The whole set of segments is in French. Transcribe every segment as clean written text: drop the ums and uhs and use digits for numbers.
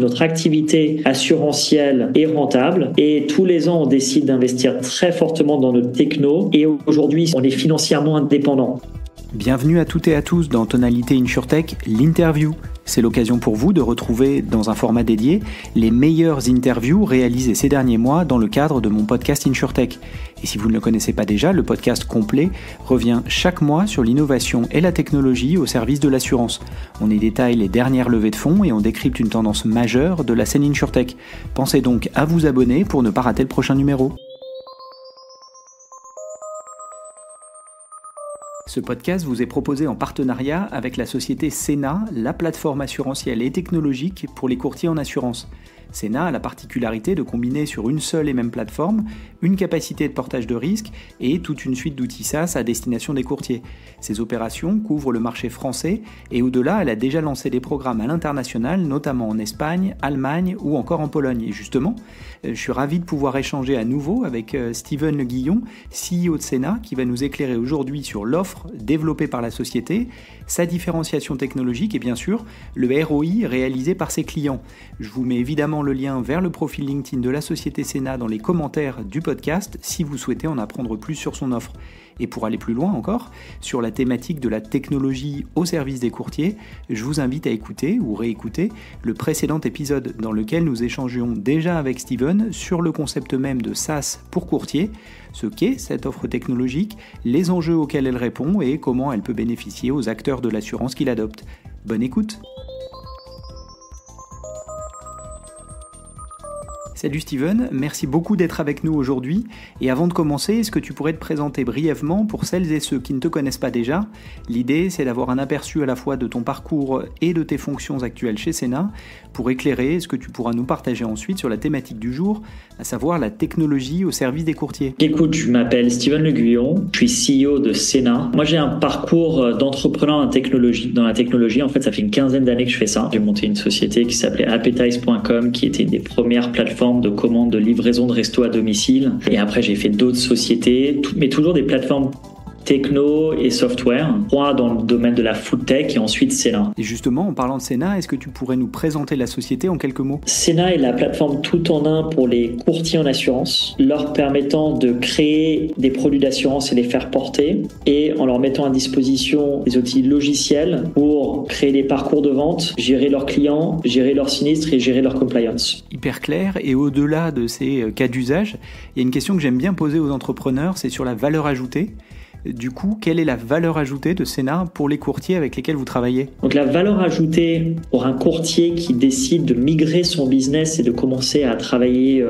Notre activité assurantielle est rentable et tous les ans, on décide d'investir très fortement dans notre techno et aujourd'hui, on est financièrement indépendant. Bienvenue à toutes et à tous dans Tonalité InsurTech, l'interview. C'est l'occasion pour vous de retrouver dans un format dédié les meilleures interviews réalisées ces derniers mois dans le cadre de mon podcast InsurTech. Et si vous ne le connaissez pas déjà, le podcast complet revient chaque mois sur l'innovation et la technologie au service de l'assurance. On y détaille les dernières levées de fonds et on décrypte une tendance majeure de la scène InsurTech. Pensez donc à vous abonner pour ne pas rater le prochain numéro. Ce podcast vous est proposé en partenariat avec la société Cena, la plateforme assurantielle et technologique pour les courtiers en assurance. Cena a la particularité de combiner sur une seule et même plateforme une capacité de portage de risque et toute une suite d'outils SaaS à destination des courtiers. Ces opérations couvrent le marché français et au-delà, elle a déjà lancé des programmes à l'international, notamment en Espagne, Allemagne ou encore en Pologne. Et justement, je suis ravi de pouvoir échanger à nouveau avec Steven Le Guillon, CEO de Cena, qui va nous éclairer aujourd'hui sur l'offre développée par la société, sa différenciation technologique et bien sûr le ROI réalisé par ses clients. Je vous mets évidemment le lien vers le profil LinkedIn de la société Cena dans les commentaires du podcast si vous souhaitez en apprendre plus sur son offre. Et pour aller plus loin encore, sur la thématique de la technologie au service des courtiers, je vous invite à écouter ou réécouter le précédent épisode dans lequel nous échangions déjà avec Steven sur le concept même de SaaS pour courtier, ce qu'est cette offre technologique, les enjeux auxquels elle répond et comment elle peut bénéficier aux acteurs de l'assurance qui l'adoptent. Bonne écoute! Salut Steven, merci beaucoup d'être avec nous aujourd'hui. Et avant de commencer, est-ce que tu pourrais te présenter brièvement pour celles et ceux qui ne te connaissent pas déjà? L'idée, c'est d'avoir un aperçu à la fois de ton parcours et de tes fonctions actuelles chez Cena pour éclairer ce que tu pourras nous partager ensuite sur la thématique du jour, à savoir la technologie au service des courtiers. Écoute, je m'appelle Steven Le Guillon, je suis CEO de Cena. Moi, j'ai un parcours d'entrepreneur en technologie. Dans la technologie, en fait, ça fait une quinzaine d'années que je fais ça. J'ai monté une société qui s'appelait Appetize.com, qui était une des premières plateformes de commande de livraison de resto à domicile. Et après, j'ai fait d'autres sociétés, mais toujours des plateformes techno et software, 3 dans le domaine de la food tech et ensuite Cena. Et justement, en parlant de Cena, est-ce que tu pourrais nous présenter la société en quelques mots? Cena est la plateforme tout en un pour les courtiers en assurance, leur permettant de créer des produits d'assurance et les faire porter, et en leur mettant à disposition des outils logiciels pour créer des parcours de vente, gérer leurs clients, gérer leurs sinistres et gérer leur compliance. Hyper clair, et au-delà de ces cas d'usage, il y a une question que j'aime bien poser aux entrepreneurs, c'est sur la valeur ajoutée. Du coup, quelle est la valeur ajoutée de Cena pour les courtiers avec lesquels vous travaillez? Donc la valeur ajoutée pour un courtier qui décide de migrer son business et de commencer à travailler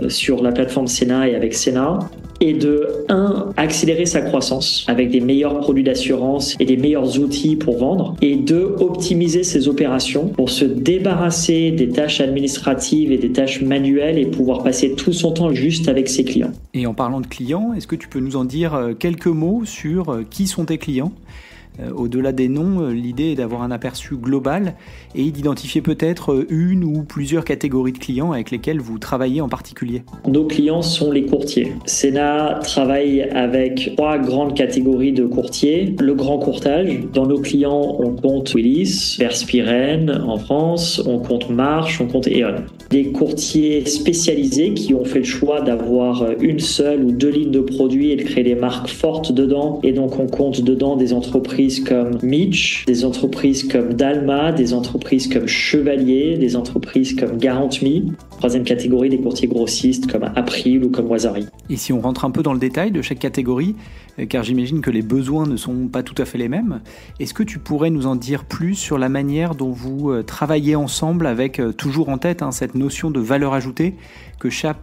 sur la plateforme Cena et avec Cena, est de 1. Accélérer sa croissance avec des meilleurs produits d'assurance et des meilleurs outils pour vendre, et 2. Optimiser ses opérations pour se débarrasser des tâches administratives et des tâches manuelles et pouvoir passer tout son temps juste avec ses clients. Et en parlant de clients, est-ce que tu peux nous en dire quelques mots sur qui sont tes clients? Au-delà des noms, l'idée est d'avoir un aperçu global et d'identifier peut-être une ou plusieurs catégories de clients avec lesquels vous travaillez en particulier. Nos clients sont les courtiers. Cena travaille avec 3 grandes catégories de courtiers. Le grand courtage. Dans nos clients, on compte Willis, Verspiren en France, on compte Marsh, on compte E.ON. Des courtiers spécialisés qui ont fait le choix d'avoir une seule ou 2 lignes de produits et de créer des marques fortes dedans. Et donc on compte dedans des entreprises comme Mitch, des entreprises comme Dalma, des entreprises comme Chevalier, des entreprises comme GuarantMe. 3e catégorie, des courtiers grossistes comme April ou comme Wasari. Et si on rentre un peu dans le détail de chaque catégorie, car j'imagine que les besoins ne sont pas tout à fait les mêmes, est-ce que tu pourrais nous en dire plus sur la manière dont vous travaillez ensemble avec toujours en tête cette notion de valeur ajoutée que chaque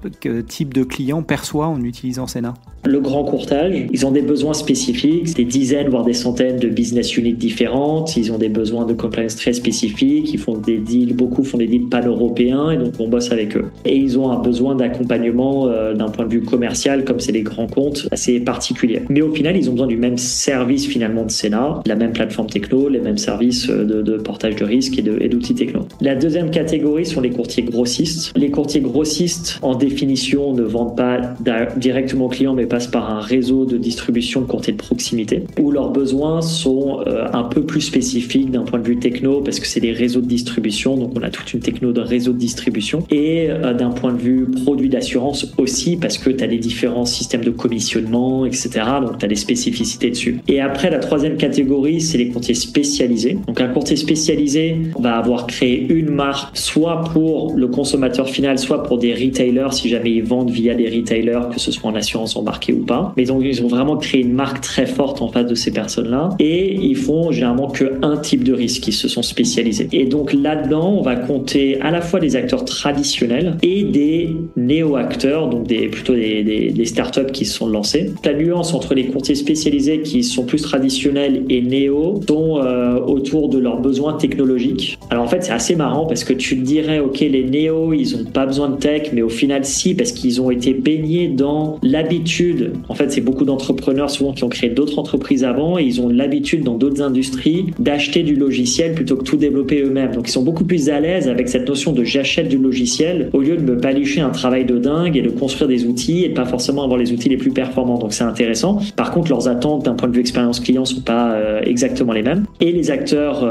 type de client perçoit en utilisant Cena? Le grand courtage, ils ont des besoins spécifiques, des dizaines voire des centaines de business units différentes, ils ont des besoins de compliance très spécifiques, ils font des deals, beaucoup font des deals pan-européens et donc on bosse avec eux. Et ils ont un besoin d'accompagnement d'un point de vue commercial, comme c'est des grands comptes, assez particulier. Mais au final, ils ont besoin du même service finalement de Cena, la même plateforme techno, les mêmes services de portage de risque et d'outils techno. La 2e catégorie sont les courtiers grossistes. Les courtiers grossistes, en définition, ne vendent pas directement aux clients, mais passent par un réseau de distribution de courtiers de proximité, où leurs besoins sont un peu plus spécifiques d'un point de vue techno parce que c'est des réseaux de distribution, donc on a toute une techno de réseau de distribution, et d'un point de vue produit d'assurance aussi parce que tu as des différents systèmes de commissionnement, etc. Donc tu as des spécificités dessus. Et après, la troisième catégorie, c'est les courtiers spécialisés. Donc un courtier spécialisé va avoir créé une marque soit pour le consommateur final, soit pour des retailers si jamais ils vendent via des retailers, que ce soit en assurance embarquée ou pas. Mais donc ils ont vraiment créé une marque très forte en face de ces personnes-là, et ils font généralement qu'un type de risque, ils se sont spécialisés. Et donc là-dedans, on va compter à la fois des acteurs traditionnels et des néo-acteurs, donc plutôt des startups qui se sont lancés. La nuance entre les courtiers spécialisés qui sont plus traditionnels et néo sont autour de leurs besoins technologiques. Alors en fait, c'est assez marrant parce que tu te dirais, ok, les néo, ils ont pas besoin de tech, mais au final, si, parce qu'ils ont été baignés dans l'habitude. En fait, c'est beaucoup d'entrepreneurs souvent qui ont créé d'autres entreprises avant et ils ont l'habitude dans d'autres industries d'acheter du logiciel plutôt que tout développer eux-mêmes. Donc, ils sont beaucoup plus à l'aise avec cette notion de j'achète du logiciel au lieu de me palucher un travail de dingue et de construire des outils et de pas forcément avoir les outils les plus performants. Donc, c'est intéressant. Par contre, leurs attentes d'un point de vue expérience client sont pas exactement les mêmes. Et les acteurs,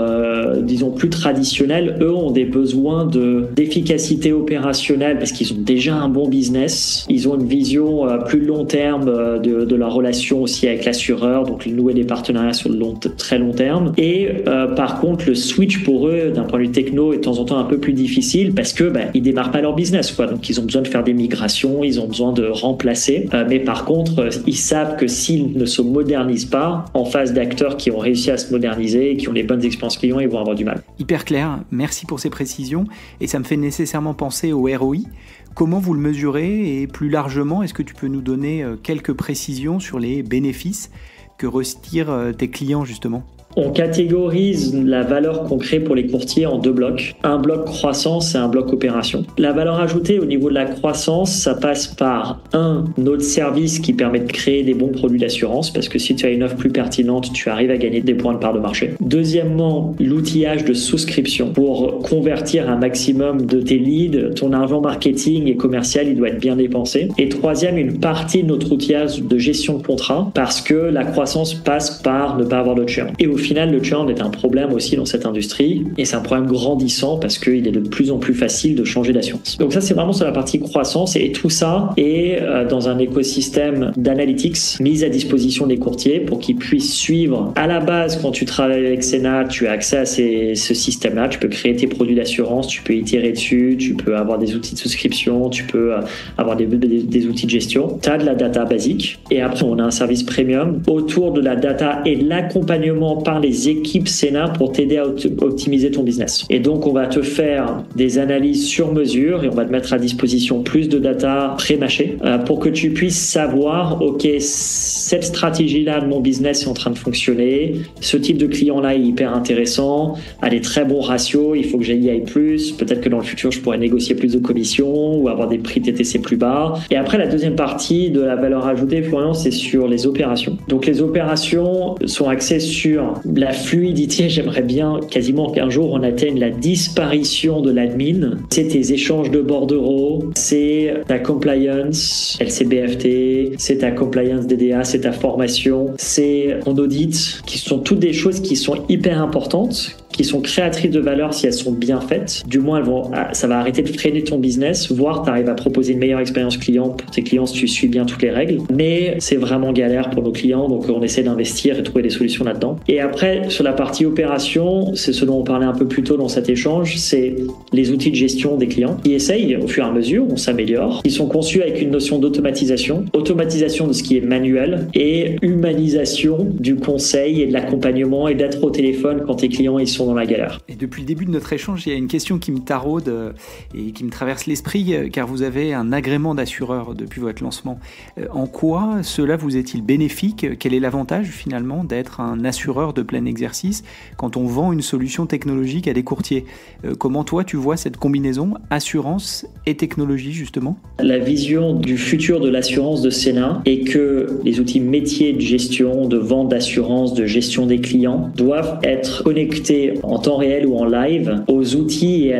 disons, plus traditionnels, eux, ont des besoins d'efficacité opérationnelle parce qu'ils ont déjà un bon business. Ils ont une vision plus long terme de leur relation aussi avec l'assureur, donc nouer des partenariats sur le très long terme. Et par contre, le switch pour eux, d'un point de vue techno, est de temps en temps un peu plus difficile parce que ils démarrent pas leur business, quoi. Donc ils ont besoin de faire des migrations, ils ont besoin de remplacer. Mais par contre, ils savent que s'ils ne se modernisent pas, en face d'acteurs qui ont réussi à se moderniser et qui ont les bonnes expériences clients, ils vont avoir du mal. Hyper clair, merci pour ces précisions. Et ça me fait nécessairement penser au ROI. Comment vous le mesurez et plus largement, est-ce que tu peux nous donner quelques précisions sur les bénéfices que retirent tes clients justement ? On catégorise la valeur qu'on crée pour les courtiers en deux blocs. Un bloc croissance et un bloc opération. La valeur ajoutée au niveau de la croissance, ça passe par notre service qui permet de créer des bons produits d'assurance parce que si tu as une offre plus pertinente, tu arrives à gagner des points de part de marché. Deuxièmement, l'outillage de souscription pour convertir un maximum de tes leads. Ton argent marketing et commercial, il doit être bien dépensé. Et troisième, une partie de notre outillage de gestion de contrat parce que la croissance passe par ne pas avoir de churn. Et au final, le churn est un problème aussi dans cette industrie et c'est un problème grandissant parce qu'il est de plus en plus facile de changer d'assurance. Donc ça, c'est vraiment sur la partie croissance et tout ça est dans un écosystème d'analytics mis à disposition des courtiers pour qu'ils puissent suivre. À la base, quand tu travailles avec Cena, tu as accès à ce système-là. Tu peux créer tes produits d'assurance, tu peux itérer dessus, tu peux avoir des outils de souscription, tu peux avoir des outils de gestion. Tu as de la data basique et après, on a un service premium autour de la data et de l'accompagnement par les équipes Cena pour t'aider à optimiser ton business. Et donc, on va te faire des analyses sur mesure et on va te mettre à disposition plus de data pré-mâchée pour que tu puisses savoir, OK, cette stratégie-là de mon business est en train de fonctionner, ce type de client-là est hyper intéressant, a des très bons ratios, il faut que j'y aille plus, peut-être que dans le futur, je pourrais négocier plus de commissions ou avoir des prix TTC plus bas. Et après, la deuxième partie de la valeur ajoutée, Florian, c'est sur les opérations. Donc, les opérations sont axées sur la fluidité. J'aimerais bien quasiment qu'un jour on atteigne la disparition de l'admin. C'est tes échanges de bordereaux, c'est ta compliance LCBFT, c'est ta compliance DDA, c'est ta formation, c'est ton audit, qui sont toutes des choses qui sont hyper importantes, qui sont créatrices de valeur si elles sont bien faites. Du moins, ça va arrêter de freiner ton business, voire tu arrives à proposer une meilleure expérience client pour tes clients si tu suis bien toutes les règles. Mais c'est vraiment galère pour nos clients, donc on essaie d'investir et trouver des solutions là-dedans. Et après, sur la partie opération, c'est ce dont on parlait un peu plus tôt dans cet échange, c'est les outils de gestion des clients qui essayent au fur et à mesure, on s'améliore. Ils sont conçus avec une notion d'automatisation de ce qui est manuel et humanisation du conseil et de l'accompagnement et d'être au téléphone quand tes clients ils sont dans la galère. Et depuis le début de notre échange, il y a une question qui me taraude et qui me traverse l'esprit, car vous avez un agrément d'assureur depuis votre lancement. En quoi cela vous est-il bénéfique ? Quel est l'avantage finalement d'être un assureur de plein exercice quand on vend une solution technologique à des courtiers ? Comment toi tu vois cette combinaison assurance et technologie justement ? La vision du futur de l'assurance de Cena est que les outils métiers de gestion, de vente d'assurance, de gestion des clients doivent être connectés en temps réel ou en live aux outils et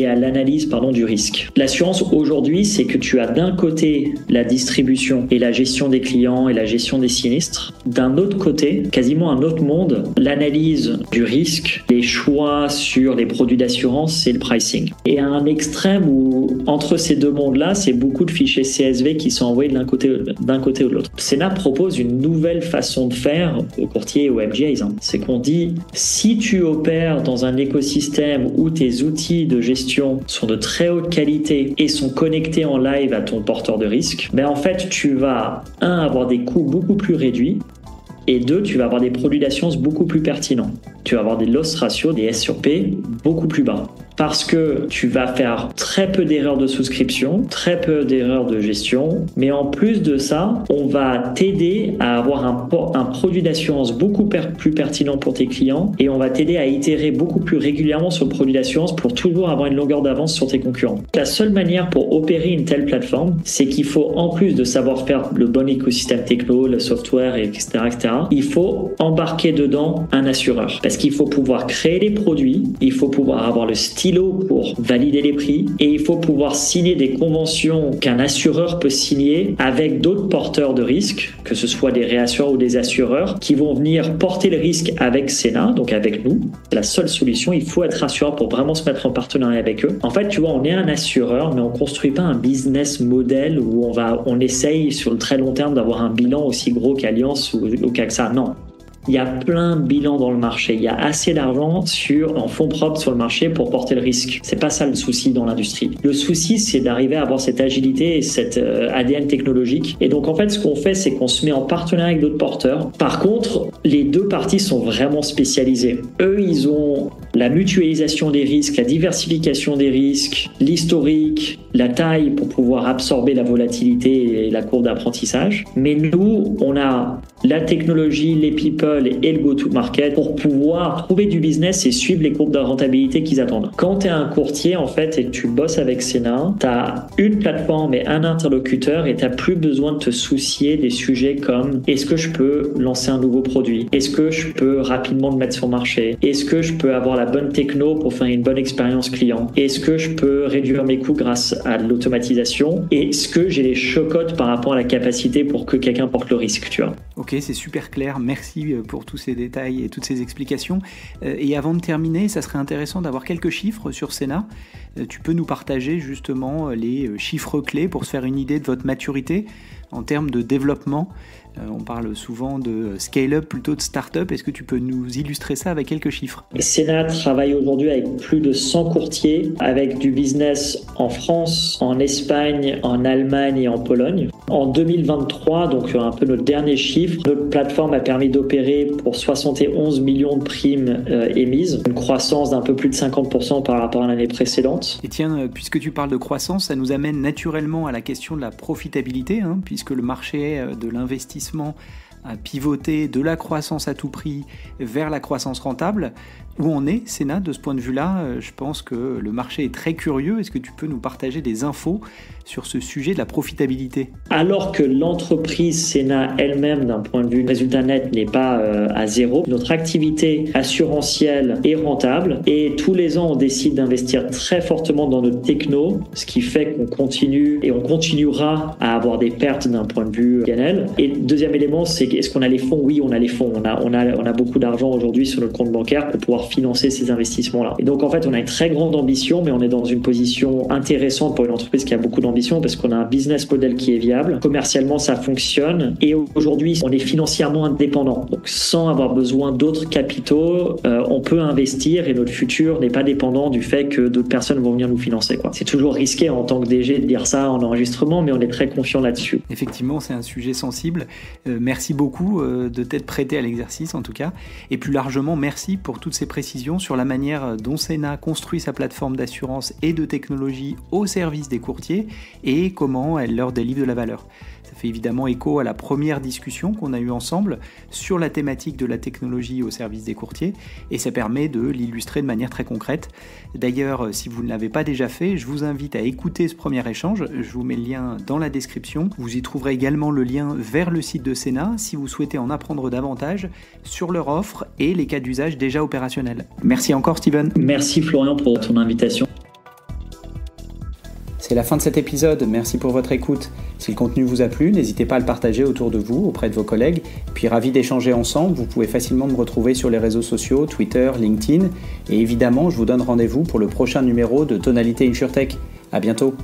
à l'analyse du risque. L'assurance aujourd'hui, c'est que tu as d'un côté la distribution et la gestion des clients et la gestion des sinistres. D'un autre côté, quasiment un autre monde, l'analyse du risque, les choix sur les produits d'assurance et le pricing. Et à un extrême où, entre ces deux mondes-là, c'est beaucoup de fichiers CSV qui sont envoyés d'un côté ou de l'autre. Sénat propose une nouvelle façon de faire aux courtiers et aux MGAs. C'est qu'on dit, si tu opères dans un écosystème où tes outils de gestion sont de très haute qualité et sont connectés en live à ton porteur de risque, en fait, tu vas, avoir des coûts beaucoup plus réduits, et 2, tu vas avoir des produits d'assurance beaucoup plus pertinents. Tu vas avoir des loss ratios, des S sur P beaucoup plus bas. Parce que tu vas faire très peu d'erreurs de souscription, très peu d'erreurs de gestion, mais en plus de ça, on va t'aider à avoir un produit d'assurance beaucoup plus pertinent pour tes clients et on va t'aider à itérer beaucoup plus régulièrement sur le produit d'assurance pour toujours avoir une longueur d'avance sur tes concurrents. La seule manière pour opérer une telle plateforme, c'est qu'il faut, en plus de savoir faire le bon écosystème techno, le software, etc., il faut embarquer dedans un assureur. Parce qu'il faut pouvoir créer les produits, il faut pouvoir avoir le stylo pour valider les prix et il faut pouvoir signer des conventions qu'un assureur peut signer avec d'autres porteurs de risques, que ce soit des réassureurs ou des assureurs, qui vont venir porter le risque avec Sénat, donc avec nous. C'est la seule solution, il faut être assureur pour vraiment se mettre en partenariat avec eux. En fait, tu vois, on est un assureur, mais on construit pas un business model où on essaye sur le très long terme d'avoir un bilan aussi gros qu'Allianz ou qu'AXA. Non. Il y a plein de bilans dans le marché. Il y a assez d'argent en fonds propres sur le marché pour porter le risque. C'est pas ça le souci dans l'industrie. Le souci, c'est d'arriver à avoir cette agilité et cet ADN technologique. Et donc, en fait, ce qu'on fait, c'est qu'on se met en partenariat avec d'autres porteurs. Par contre, les deux parties sont vraiment spécialisées. Eux, ils ont la mutualisation des risques, la diversification des risques, l'historique, la taille pour pouvoir absorber la volatilité et la courbe d'apprentissage. Mais nous, on a la technologie, les people et le go-to-market pour pouvoir trouver du business et suivre les courbes de rentabilité qu'ils attendent. Quand tu es un courtier, en fait, et que tu bosses avec Sénat, tu as une plateforme et un interlocuteur et tu n'as plus besoin de te soucier des sujets comme est-ce que je peux lancer un nouveau produit? Est-ce que je peux rapidement le mettre sur le marché? Est-ce que je peux avoir la bonne techno pour faire une bonne expérience client? Est-ce que je peux réduire mes coûts grâce à de l'automatisation? Est-ce que j'ai les chocottes par rapport à la capacité pour que quelqu'un porte le risque, tu vois? Ok, c'est super clair. Merci pour tous ces détails et toutes ces explications. Et avant de terminer, ça serait intéressant d'avoir quelques chiffres sur Sénat. Tu peux nous partager justement les chiffres clés pour se faire une idée de votre maturité en termes de développement. On parle souvent de scale-up plutôt de start-up. Est-ce que tu peux nous illustrer ça avec quelques chiffres? Sénat travaille aujourd'hui avec plus de 100 courtiers, avec du business en France, en Espagne, en Allemagne et en Pologne. En 2023, donc un peu notre dernier chiffre, notre plateforme a permis d'opérer pour 71 millions de primes émises, une croissance d'un peu plus de 50% par rapport à l'année précédente. Et tiens, puisque tu parles de croissance, ça nous amène naturellement à la question de la profitabilité, puisque le marché de l'investissement à pivoter de la croissance à tout prix vers la croissance rentable. Où on est, Sénat, de ce point de vue-là? Je pense que le marché est très curieux. Est-ce que tu peux nous partager des infos sur ce sujet de la profitabilité? Alors que l'entreprise Sénat elle-même, d'un point de vue résultat net, n'est pas à zéro, notre activité assurantielle est rentable et tous les ans, on décide d'investir très fortement dans notre techno, ce qui fait qu'on continue et on continuera à avoir des pertes d'un point de vue PNL. Et le deuxième élément, c'est est-ce qu'on a les fonds? Oui, on a les fonds. On a beaucoup d'argent aujourd'hui sur notre compte bancaire pour pouvoir financer ces investissements-là. Et donc, en fait, on a une très grande ambition, mais on est dans une position intéressante pour une entreprise qui a beaucoup d'ambition parce qu'on a un business model qui est viable. Commercialement, ça fonctionne. Et aujourd'hui, on est financièrement indépendant. Donc, sans avoir besoin d'autres capitaux, on peut investir et notre futur n'est pas dépendant du fait que d'autres personnes vont venir nous financer, quoi. C'est toujours risqué en tant que DG de dire ça en enregistrement, mais on est très confiant là-dessus. Effectivement, c'est un sujet sensible. Merci beaucoup de t'être prêté à l'exercice, en tout cas. Et plus largement, merci pour toutes ces précisions sur la manière dont Sénat construit sa plateforme d'assurance et de technologie au service des courtiers et comment elle leur délivre de la valeur. Ça fait évidemment écho à la première discussion qu'on a eue ensemble sur la thématique de la technologie au service des courtiers et ça permet de l'illustrer de manière très concrète. D'ailleurs, si vous ne l'avez pas déjà fait, je vous invite à écouter ce premier échange. Je vous mets le lien dans la description. Vous y trouverez également le lien vers le site de Sénat si vous souhaitez en apprendre davantage sur leur offre et les cas d'usage déjà opérationnels. professionnelle. Merci encore Steven. Merci Florian pour ton invitation. C'est la fin de cet épisode, merci pour votre écoute. Si le contenu vous a plu, n'hésitez pas à le partager autour de vous, auprès de vos collègues. Puis ravi d'échanger ensemble, vous pouvez facilement me retrouver sur les réseaux sociaux, Twitter, LinkedIn. Et évidemment, je vous donne rendez-vous pour le prochain numéro de Tonalité InsurTech. À bientôt.